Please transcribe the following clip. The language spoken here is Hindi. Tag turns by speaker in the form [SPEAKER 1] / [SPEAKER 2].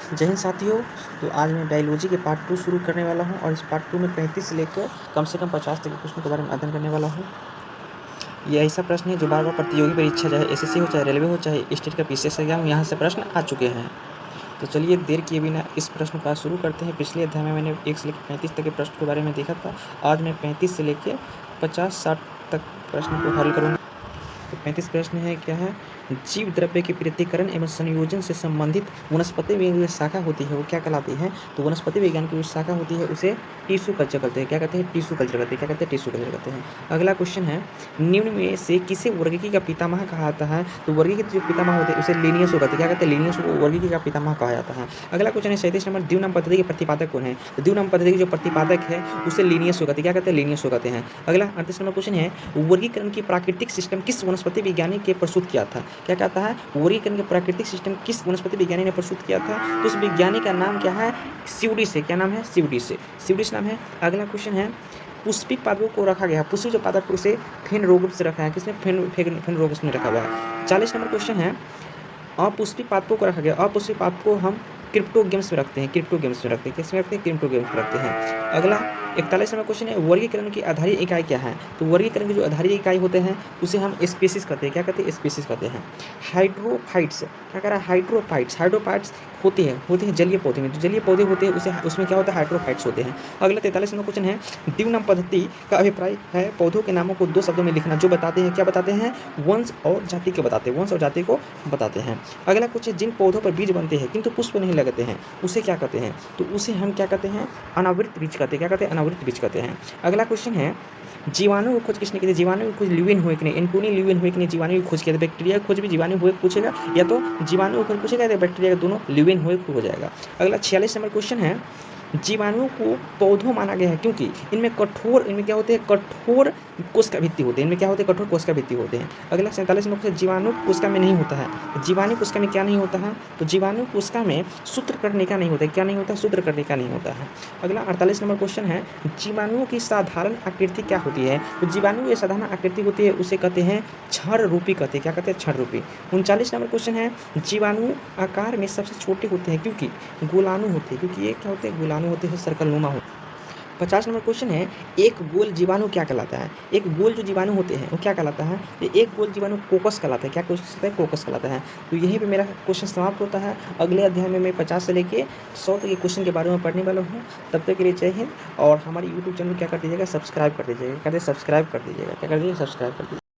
[SPEAKER 1] जय हिंद साथियों। तो आज मैं बायोलॉजी के पार्ट 2 शुरू करने वाला हूं और इस पार्ट 2 में 35 से लेकर कम से कम 50 तक के प्रश्नों के बारे में अध्ययन करने वाला हूं। ये ऐसा प्रश्न है जो बार बार प्रतियोगी परीक्षा चाहे एसएससी हो, चाहे रेलवे हो, चाहे स्टेट का पीसीएस एग्जाम हो, यहाँ से प्रश्न आ चुके हैं। तो चलिए देर किए बिना इस प्रश्न का शुरू करते हैं। पिछले अध्याय में मैंने 1 से लेकर 35 तक के प्रश्न के बारे में देखा था। आज मैं 35 से लेकर 50-60 तक प्रश्न को हल करूँगा। तो 35 प्रश्न है क्या है, जीव द्रव्य के पृथक्करण एवं संयोजन से संबंधित वनस्पति विज्ञान की शाखा होती है वो क्या कहलाती है। तो वनस्पति विज्ञान की जो शाखा होती है उसे टिश्यू कल्चर कहते हैं। क्या कहते हैं? टिश्यू कल्चर कहते हैं। क्या कहते हैं? टिश्यू कल्चर कहते हैं। अगला क्वेश्चन है, निम्न में से किसे वर्गीकी का पितामह कहा जाता है। तो वर्गीकी जो पितामह होते हैं उसे लीनियस कहते हैं। क्या कहते हैं? लीनियस को वर्गीकी का पितामह कहा जाता है। अगला क्वेश्चन है 37 नंबर, द्विनाम पद्धति के प्रतिपादक कौन है। तो द्विनाम पद्धति के जो प्रतिपादक है उसे लीनियस कहते हैं। क्या कहते हैं? लीनियस कहते हैं। अगला 38 नंबर क्वेश्चन है, वर्गीकरण की प्राकृतिक सिस्टम किस वनस्पति विज्ञानी के प्रस्तुत किया था। क्या कहता है? वर्गीकरण के प्राकृतिक सिस्टम किस वनस्पति विज्ञानी ने प्रस्तुत किया था। तो उस विज्ञानी का नाम क्या है? स्यूडिस है। क्या नाम है? स्यूडिस नाम है। अगला क्वेश्चन है, पुष्पी पादपों को रखा गया, पुष्पी जो पादप उसे फेनरोगस से रखा है। किसने? फेनरोगस में रखा हुआ है। 40 नंबर क्वेश्चन है, अपुष्पी पादपों को रखा गया, अपुष्पी पादप को हम क्रिप्टोगेम्स में रखते हैं। क्रिप्टोगेम्स में रखते हैं। किसमें रखते हैं? क्रिप्टोगेम्स में रखते हैं। अगला 41 नंबर क्वेश्चन है, वर्गीकरण की आधारीय इकाई क्या है। तो वर्गीकरण की जो आधारीय इकाई होते हैं उसे हम स्पीसीज कहते हैं। क्या कहते हैं? स्पीसीज कहते हैं। हाइड्रोफाइट्स, क्या कह रहा है? हाइड्रोफाइट्स होती है जलीय पौधे में। जो जलीय पौधे होते हैं उसे उसमें क्या होता है? हाइड्रोफाइट्स होते हैं। अगला 43 नंबर क्वेश्चन है, द्विनाम पद्धति का अभिप्राय है पौधों के नामों को 2 शब्दों में लिखना जो बताते हैं। क्या बताते हैं? वंश और जाति को बताते हैं। वंश और जाति को बताते हैं। अगला कुछ जिन पौधों पर बीज बनते हैं किंतु पुष्प नहीं लगते हैं उसे क्या कहते हैं। तो उसे हम क्या कहते हैं? अनावृत बीज कहते हैं। क्या कहते हैं? अनावृत बीज कहते हैं। अगला क्वेश्चन है, जीवाणु की खोज किसने की थी। जीवाणु की खोज ल्यूविन हुए कि नहीं। एंटोनी ल्यूविन हुए कि नहीं जीवाणु की खोज किया था। बैक्टीरिया की खोज भी जीवाणु हुए पूछेगा, या तो जीवाणु की खोज पूछेगा या बैक्टीरिया के, दोनों ल्यूविन हुए हो जाएगा। अगला 46 नंबर क्वेश्चन है, जीवाणुओं को पौधों माना गया है क्योंकि इनमें क्या होते हैं? कठोर कोशिका भित्ति होते हैं। इनमें क्या होते हैं? कठोर कोशिका भित्ति होते हैं। अगला 47 नंबर क्वेश्चन, जीवाणु कोशिका में नहीं होता है। जीवाणु कोशिका में क्या नहीं होता है? तो जीवाणु कोशिका में सूत्रकर्णिका नहीं होता है। क्या नहीं होता है? सूत्रकर्णिका नहीं होता है। अगला 48 नंबर क्वेश्चन है, जीवाणुओं की साधारण आकृति क्या होती है। तो जीवाणु की साधारण आकृति होती है उसे कहते हैं क्षण रूपी कहते हैं। क्या कहते हैं? क्षण रूपी। 39 नंबर क्वेश्चन है, जीवाणु आकार में सबसे छोटे होते हैं क्योंकि गोलाणु होते हैं। क्योंकि ये क्या होते हैं? गोलाणु होते हैं, सर्कल नुमा होते हैं। 50 नंबर क्वेश्चन है, एक गोल जीवाणु क्या कहलाता है। एक गोल जो जीवाणु होते हैं वो क्या कहलाता है। एक गोल जीवाणु कोकस कहलाता है। क्या क्वेश्चन है? कोकस कहलाता है। तो यहीं पे मेरा क्वेश्चन समाप्त होता है। अगले अध्याय में मैं 50 से लेके 100 तक के क्वेश्चन के बारे में पढ़ने वाला हूँ। तब तक के लिए जय हिंद। और हमारे यूट्यूब चैनल क्या कर दीजिएगा? सब्सक्राइब कर दीजिएगा। क्या कर दीजिएगा? सब्सक्राइब कर दीजिएगा। क्या कर दीजिएगा? सब्सक्राइब कर दीजिएगा।